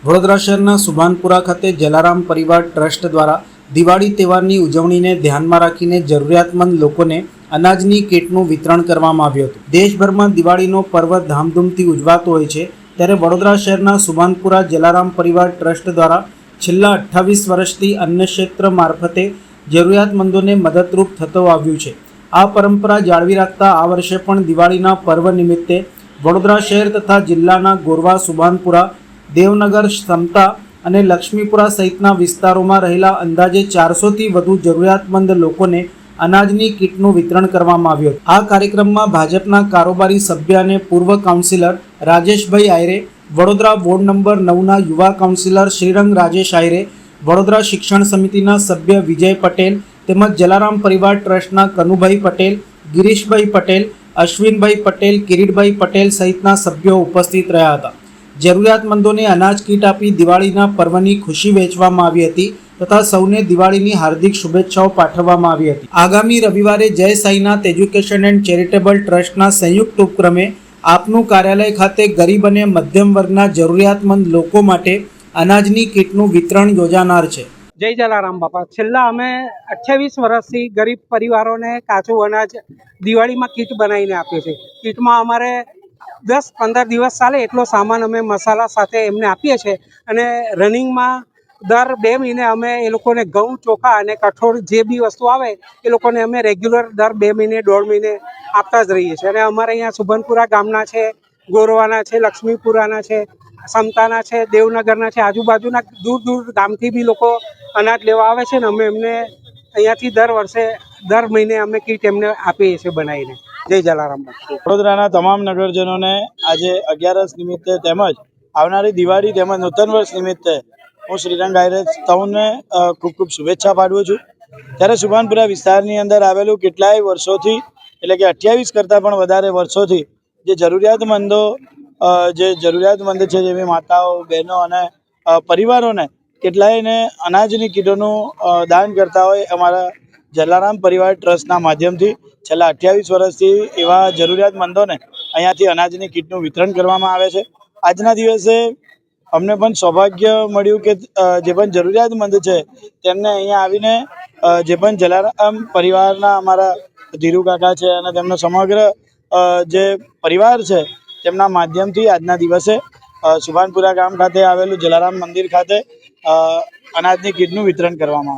વડોદરા શહેરના સુભાનપુરા ખાતે જલારામ પરિવાર ટ્રસ્ટ દ્વારા દિવાળી તહેવારની ઉજવણીને ધ્યાનમાં રાખીને જરૂરિયાતમંદ લોકોને અનાજની કીટનું વિતરણ કરવામાં આવ્યું હતું। દેશભરમાં દિવાળીનો પર્વ ધામધૂમથી ઉજવાતો હોય છે, ત્યારે વડોદરા શહેરના સુભાનપુરા જલારામ પરિવાર ટ્રસ્ટ દ્વારા છેલ્લા 28 વર્ષથી અન્ન ક્ષેત્ર મારફતે જરૂરિયાતમંદોને મદદરૂપ થતો આવ્યું છે। આ પરંપરા જાળવી રાખતા આ વર્ષે પણ દિવાળીના પર્વ નિમિત્તે વડોદરા શહેર તથા જિલ્લાના ગોરવા, સુભાનપુરા, દેવનગર, સમતા અને લક્ષ્મીપુરા સહિતના વિસ્તારોમાં રહેલા અંદાજે 400થી વધુ જરૂરિયાતમંદ લોકોને અનાજની કીટનું વિતરણ કરવામાં આવ્યું હતું। આ કાર્યક્રમમાં ભાજપના કારોબારી સભ્ય અને પૂર્વ કાઉન્સિલર રાજેશભાઈ આયરે, વડોદરા વોર્ડ નંબર 9ના યુવા કાઉન્સિલર શ્રીરંગ રાજેશ આયરે, વડોદરા શિક્ષણ સમિતિના સભ્ય વિજય પટેલ તેમજ જલારામ પરિવાર ટ્રસ્ટના કનુભાઈ પટેલ, ગિરીશભાઈ પટેલ, અશ્વિનભાઈ પટેલ, કિરીટભાઈ પટેલ સહિતના સભ્યો ઉપસ્થિત રહ્યા હતા। જરૂરિયાતમંદોને અનાજ કીટ આપી દિવાળીના પર્વની ખુશી વહેંચવામાં આવી હતી તથા સૌને દિવાળીની હાર્દિક શુભેચ્છાઓ પાઠવવામાં આવી હતી। આગામી રવિવારે જય સાઈનાથ એજ્યુકેશન એન્ડ ચેરિટેબલ ટ્રસ્ટના સંયુક્ત ઉપક્રમે આપનું કાર્યાલય ખાતે ગરીબ અને મધ્યમ વર્ગના જરૂરિયાતમંદ લોકો માટે અનાજની કીટનું વિતરણ યોજાનાર છે। જય જલારામ બાપા। છેલ્લા અમે 28 વર્ષથી ગરીબ પરિવારોને કાચું અનાજ દિવાળીમાં કીટ બનાવીને આપીએ છીએ। કીટમાં અમારે 10-15 દિવસ ચાલે એટલો સામાન અમે મસાલા સાથે એમને આપીએ છીએ અને રનિંગમાં દર 2 મહિને અમે એ લોકોને ઘઉં, ચોખા અને કઠોળ જે બી વસ્તુ આવે એ લોકોને અમે રેગ્યુલર દર 2 મહિને 1.5 મહિને આપતા જ રહીએ છીએ। અને અમારે અહીંયા સુભાનપુરા ગામના છે, ગોરવાના છે, લક્ષ્મીપુરાના છે, સમતાના છે, દેવનગરના છે, આજુબાજુના દૂર દૂર ગામથી બી લોકો અનાજ લેવા આવે છે ને અમે એમને અહીંયાથી દર મહિને અમે કીટ એમને આપીએ છીએ બનાવીને। જય જલારામ। વડોદરાના તમામ નગરજનોને આજે 11 નિમિત્તે તેમજ આવનારી દિવાળી તેમજ નૂતન વર્ષ નિમિત્તે હું શ્રીરંગ આયરે સૌને ખૂબ ખૂબ શુભેચ્છા પાઠવું છું। ત્યારે સુભાનપુરા વિસ્તારની અંદર આવેલું કેટલાય વર્ષોથી એટલે કે 28 કરતાં પણ વધારે વર્ષોથી જે જરૂરિયાતમંદ છે, જેવી માતાઓ, બહેનો અને પરિવારોને કેટલાયને અનાજની કીટોનું દાન કરતા હોય અમારા જલારામ પરિવાર ટ્રસ્ટના માધ્યમથી છેલ્લા 28 વર્ષથી એવા જરૂરિયાતમંદોને અહીંયાથી અનાજની કીટનું વિતરણ કરવામાં આવે છે। આજના દિવસે અમને પણ સૌભાગ્ય મળ્યું કે જે પણ જરૂરિયાતમંદ છે તેમને અહીંયા આવીને જે પણ જલારામ પરિવારના અમારા ધીરુ કાકા છે અને તેમનો સમગ્ર જે પરિવાર છે તેમના માધ્યમથી આજના દિવસે સુભાનપુરા ગામ ખાતે આવેલું જલારામ મંદિર ખાતે અનાજની કીટનું વિતરણ કરવામાં આવ્યું।